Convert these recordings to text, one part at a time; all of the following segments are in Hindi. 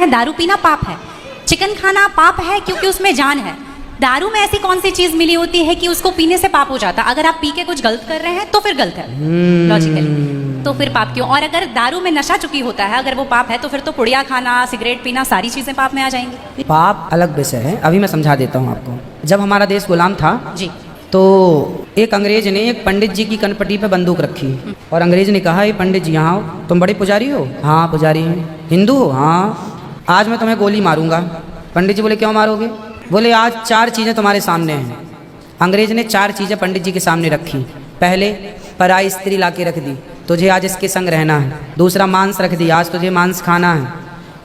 हैं दारू पीना पाप है, चिकन खाना पाप है क्योंकि उसमें जान है। दारू में ऐसी कौन सी चीज मिली होती है कि उसको पीने से पाप हो जाता? अगर आप पी के कुछ गलत कर रहे हैं तो फिर गलत है लॉजिकली, तो फिर पाप क्यों? और अगर दारू में नशा चुकी होता है, अगर वो पाप है तो फिर तो पुड़िया खाना, सिगरेट पीना, सारी चीजें पाप में आ जाएंगी। पाप अलग विषय है, अभी मैं समझा देता हूँ आपको। जब हमारा देश गुलाम था जी, तो एक अंग्रेज ने एक पंडित जी की कनपटी पे बंदूक रखी और अंग्रेज ने कहा, ये पंडित जी यहाँ आओ, तुम बड़े पुजारी हो? हाँ पुजारी हैं। हिंदू हो? हाँ। आज मैं तुम्हें गोली मारूंगा। पंडित जी बोले क्यों मारोगे? बोले आज 4 चीज़ें तुम्हारे सामने हैं। अंग्रेज ने 4 चीज़ें पंडित जी के सामने रखी। पहले पराई स्त्री ला के रख दी, तुझे आज इसके संग रहना है। दूसरा मांस रख दिया, आज तुझे मांस खाना है।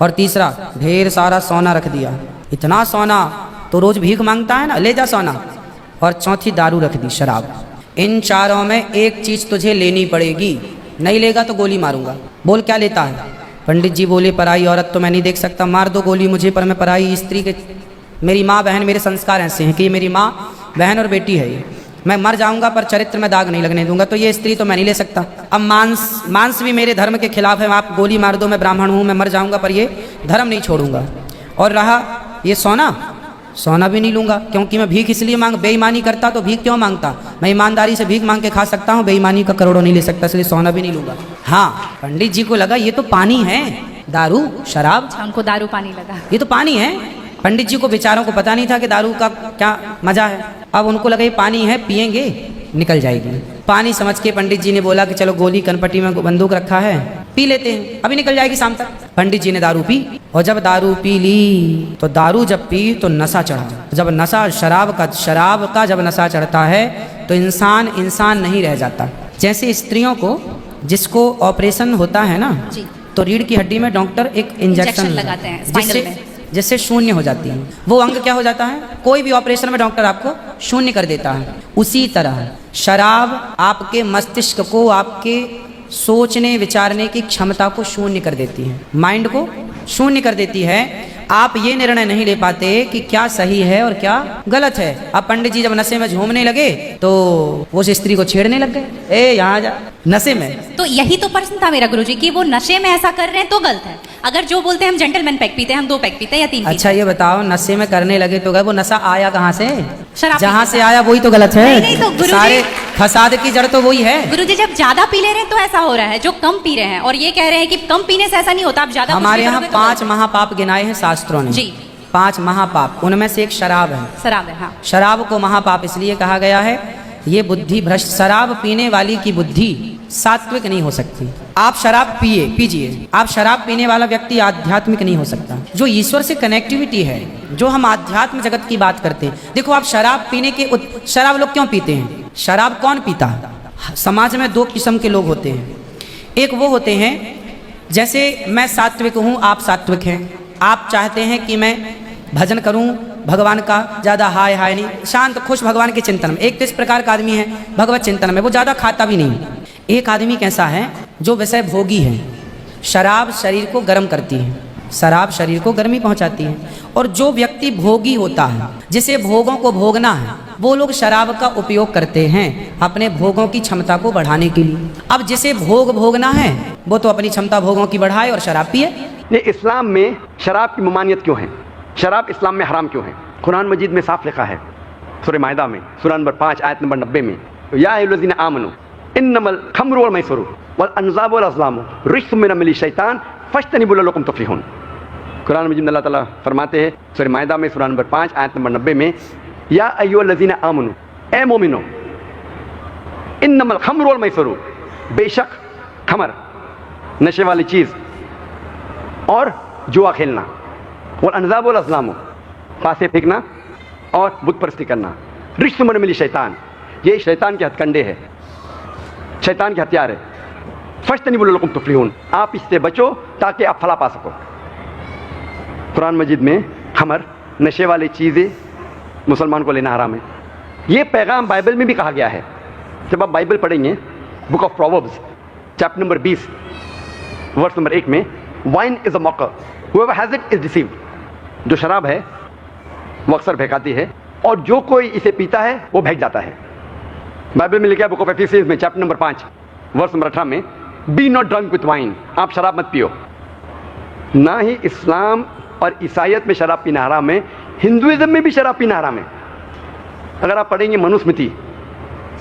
और तीसरा ढेर सारा सोना रख दिया, इतना सोना तो रोज भीख मांगता है ना, ले जा सोना। और चौथी दारू रख दी, शराब। इन चारों में एक चीज़ तुझे लेनी पड़ेगी, नहीं लेगा तो गोली मारूंगा। बोल क्या लेता है? पंडित जी बोले पराई औरत तो मैं नहीं देख सकता, मार दो गोली मुझे, पर मैं पराई स्त्री के, मेरी माँ बहन, मेरे संस्कार ऐसे हैं कि ये मेरी माँ बहन और बेटी है, ये मैं मर जाऊंगा पर चरित्र में दाग नहीं लगने दूंगा, तो ये स्त्री तो मैं नहीं ले सकता। अब मांस भी मेरे धर्म के खिलाफ है, आप गोली मार दो, मैं ब्राह्मण हूँ, मैं मर जाऊंगा पर ये धर्म नहीं छोड़ूंगा। और रहा ये सोना भी नहीं लूंगा, क्योंकि मैं भीख इसलिए बेईमानी करता तो भीख क्यों मांगता? मैं ईमानदारी से भीख मांग के खा सकता हूँ, बेईमानी का करोड़ों नहीं ले सकता, इसलिए सोना भी नहीं लूंगा। हाँ, पंडित जी को लगा ये तो पानी है, दारू शराब। उनको दारू पानी लगा, ये तो पानी है। पंडित जी को बेचारों को पता नहीं था कि दारू का क्या मजा है। अब उनको लगा ये पानी है, पिएंगे निकल जाएगी। पानी समझ के पंडित जी ने बोला कि चलो गोली कनपटी में बंदूक रखा है, पी लेते हैं, अभी निकल जाएगी शाम तक। पंडित जी ने दारू पी, और जब दारू पी ली तो दारू जब पी तो नशा चढ़ा। जब नशा शराब का जब नशा चढ़ता है तो इंसान नहीं रह जाता। जैसे स्त्रियों को जिसको ऑपरेशन होता है ना, तो रीढ़ की हड्डी में डॉक्टर एक इंजेक्शन लगाते हैं स्पाइनल में, जिससे शून्य हो जाती है, वो अंग क्या हो जाता है? कोई भी ऑपरेशन में डॉक्टर आपको शून्य कर देता है। उसी तरह शराब आपके मस्तिष्क को, आपके सोचने विचारने की क्षमता को शून्य कर देती है, माइंड को शून्य कर देती है। आप ये निर्णय नहीं ले पाते कि क्या सही है और क्या गलत है। अब पंडित जी जब नशे में झूमने लगे तो वो उस स्त्री को छेड़ने लग गए, ए यहाँ जा, नशे में। तो यही तो प्रश्न था मेरा गुरुजी कि वो नशे में ऐसा कर रहे हैं तो गलत है। अगर जो बोलते हैं हम जेंटलमैन पैक पीते हैं, हम 2 पैक पीते हैं या 3 अच्छा ये बताओ, नशे में करने लगे तो गए, वो नशा आया कहाँ से? शराब जहाँ से आया वही तो गलत है। नहीं तो गुरुजी, सारे फसाद की जड़ तो वही है। गुरुजी जब ज्यादा पी ले रहे हैं तो ऐसा हो रहा है, जो कम पी रहे हैं और ये कह रहे हैं कि कम पीने से ऐसा नहीं होता, आप ज्यादा। हमारे यहाँ 5 महापाप गिनाए हैं शास्त्रों ने जी, 5 महापाप, उनमें से एक शराब है। शराब है, हाँ। शराब को महापाप इसलिए कहा गया है, ये बुद्धि भ्रष्ट, शराब पीने वाली की बुद्धि सात्विक नहीं हो सकती। आप शराब पीजिए, आप शराब पीने वाला व्यक्ति आध्यात्मिक नहीं हो सकता। जो ईश्वर से कनेक्टिविटी है, जो हम आध्यात्म जगत की बात करते हैं, देखो आप शराब पीने के शराब लोग क्यों पीते हैं? शराब कौन पीता है? समाज में 2 किस्म के लोग होते हैं। एक वो होते हैं, जैसे मैं सात्विक हूँ, आप सात्विक हैं, आप चाहते हैं कि मैं भजन करूं भगवान का, ज़्यादा हाय नहीं, शांत खुश भगवान के चिंतन में। एक तो इस प्रकार का आदमी है भगवत चिंतन में, वो ज़्यादा खाता भी नहीं। एक आदमी कैसा है जो विषय भोगी है। शराब शरीर को गर्म करती है, शराब शरीर को गर्मी पहुंचाती है। और जो व्यक्ति भोगी होता है, जिसे भोगों को भोगना है, वो लोग शराब का उपयोग करते हैं अपने भोगों की क्षमता को बढ़ाने के लिए। अब जिसे भोगना है वो तो अपनी क्षमता भोगों की बढ़ाए और शराब पिए। ये इस्लाम में शराब की ममानियत क्यों है? शराब इस्लाम में हराम क्यों है? कुरान मजीद में साफ लिखा है, सूरह मायदा में सूरह नंबर 5 आयत नंबर 90 में, या अय्युहल्लज़ीना आमनू इन्नमल खम्रु वल मैसरू वल अंज़ाबु वल अज़लामु रिज्सुम मिन अमली शैतान फज्तनिबू लअल्लकुम तुफ़्लिहून। कुरान मजीद में अल्लाह ताला फरमाते हैं सूरह मायदा में सूरह नंबर 5 आयत नंबर 90 में, या अय्युहल्लज़ीना आमनू, ए मोमिनो, इन्नमल खम्रु वल मैसरू, बेशक खमर नशे वाली चीज़ और जुआ खेलना, वल अंज़ाबु वल अज़लामु, फांसे फेंकना और बुत परस्ती करना, रिज्सुम मिन अमली शैतान, ये शैतान के हथकंडे है, शैतान के हथियार है। फज्तनिबू लअल्लकुम तुफ़्लिहून, आप इससे बचो ताकि आप फला पा सको। कुरान मजीद में खमर, नशे वाली चीज़ें मुसलमान को लेना हराम है। ये पैगाम बाइबल में भी कहा गया है। जब आप बाइबल पढ़ेंगे, book of Proverbs chapter number 20 verse number 1 में, wine is a mocker, whoever has it is deceived, जो शराब है वो अक्सर बहकाती है और जो कोई इसे पीता है वो बहक जाता है। बाइबल में लिखा है बुक ऑफ एफेसियंस में चैप्टर नंबर 5 वर्स नंबर 18 में, be not drunk with wine, आप शराब मत पियो। ना ही इस्लाम और ईसाइयत में शराब पीना हराम है, हिंदुइज्म में भी शराब पीना हराम है। अगर आप पढ़ेंगे मनुस्मृति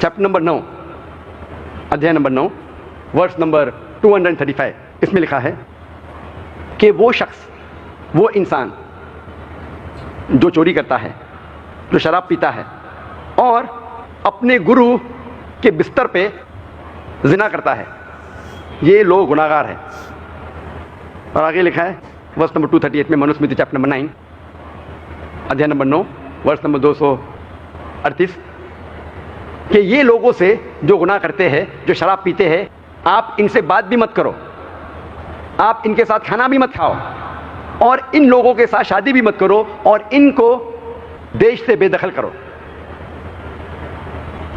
चैप्टर नंबर 9 अध्याय नंबर 9 वर्स नंबर 235, इसमें लिखा है कि वो शख्स, वो इंसान जो चोरी करता है, जो शराब पीता है और अपने गुरु के बिस्तर पे जिना करता है, ये लोग गुनाहगार है। और आगे लिखा है वर्स नंबर 238 में मनुस्मृति चैप्टर नंबर 9 अध्याय नंबर 9 वर्स नंबर 238 कि ये लोगों से जो गुनाह करते हैं, जो शराब पीते हैं, आप इनसे बात भी मत करो, आप इनके साथ खाना भी मत खाओ और इन लोगों के साथ शादी भी मत करो और इनको देश से बेदखल करो।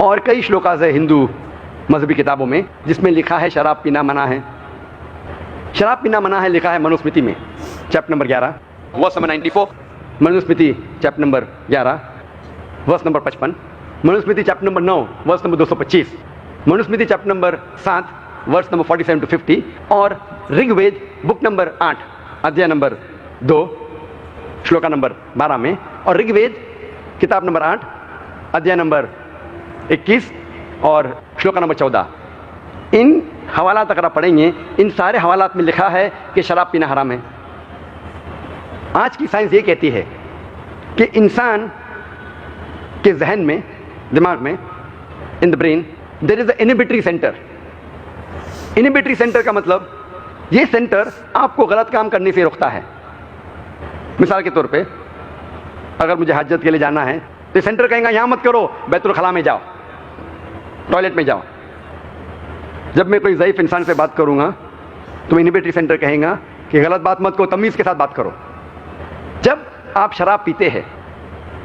और कई श्लोकास है हिंदू मजहबी किताबों में जिसमें लिखा है शराब पीना मना है। शराब पीना मना है लिखा है मनुस्मृति में chapter number 11 verse number 94, Manusmriti chapter number 11 verse number 55, Manusmriti chapter number 9 verse number 225, Manusmriti chapter number 7 verse number 47 to 50 और ऋग्वेद बुक नंबर 8 अध्याय नंबर 2 श्लोका नंबर 12 में और ऋग्वेद किताब नंबर 8 अध्याय नंबर 21 और श्लोका नंबर 14, इन हवालात अगर आप पढ़ेंगे, इन सारे हवालात में लिखा है कि शराब पीना हराम है। आज की साइंस ये कहती है कि इंसान के जहन में, दिमाग में, in the brain there is a inhibitory centre. Inhibitory centre का मतलब ये सेंटर आपको गलत काम करने से रोकता है। मिसाल के तौर पे अगर मुझे हजत के लिए जाना है तो सेंटर कहेगा यहाँ मत करो, बैतुल खला में जाओ, टॉयलेट में जाओ। जब मैं कोई ज़ईफ़ इंसान से बात करूँगा तो इनहिबिटरी सेंटर कहेगा कि गलत बात मत करो, तमीज़ के साथ बात करो। जब आप शराब पीते हैं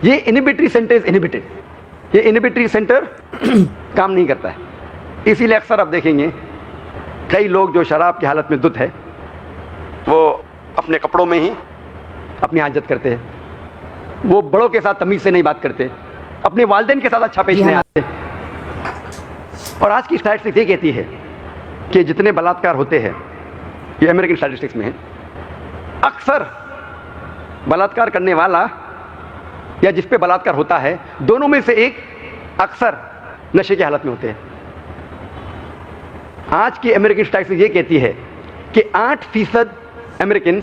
ये इनहिबिटरी सेंटर इज इनहिबिटेड, ये इनहिबिटरी सेंटर काम नहीं करता है। इसीलिए अक्सर आप देखेंगे कई लोग जो शराब की हालत में धुत है वो अपने कपड़ों में ही अपनी हाजत करते हैं, वो बड़ों के साथ तमीज़ से नहीं बात करते, अपने वालिदैन के साथ अच्छा पेश नहीं आते। और आज की स्टैटिस्टिक्स ये कहती है कि जितने बलात्कार होते हैं, ये अमेरिकन स्टैटिस्टिक्स में है, अक्सर बलात्कार करने वाला या जिस पे बलात्कार होता है दोनों में से एक अक्सर नशे की हालत में होते हैं। आज की अमेरिकन स्टैटिस्टिक्स ये कहती है कि 8% अमेरिकन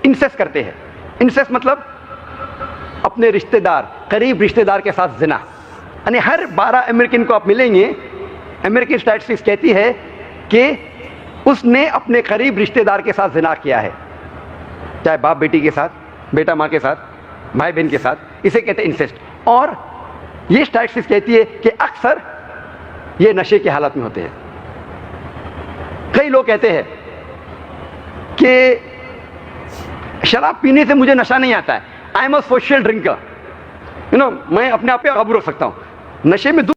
इंसेस्ट करते हैं। इंसेस्ट मतलब अपने रिश्तेदार, करीब रिश्तेदार के साथ जिना। यानी हर 12 अमेरिकन को आप मिलेंगे, अमेरिकन स्टैटिस्टिक्स कहती है कि उसने अपने करीब रिश्तेदार के साथ जिना किया है, चाहे बाप बेटी के साथ, बेटा माँ के साथ, भाई बहन के साथ, इसे कहते हैं इंसेस्ट। और ये स्टैटिस्टिक्स कहती है कि अक्सर ये नशे की हालत में होते हैं। कई लोग कहते हैं कि शराब पीने से मुझे नशा नहीं आता है, I am a social drinker, मैं अपने आप पे काबू रख सकता हूँ। नशे में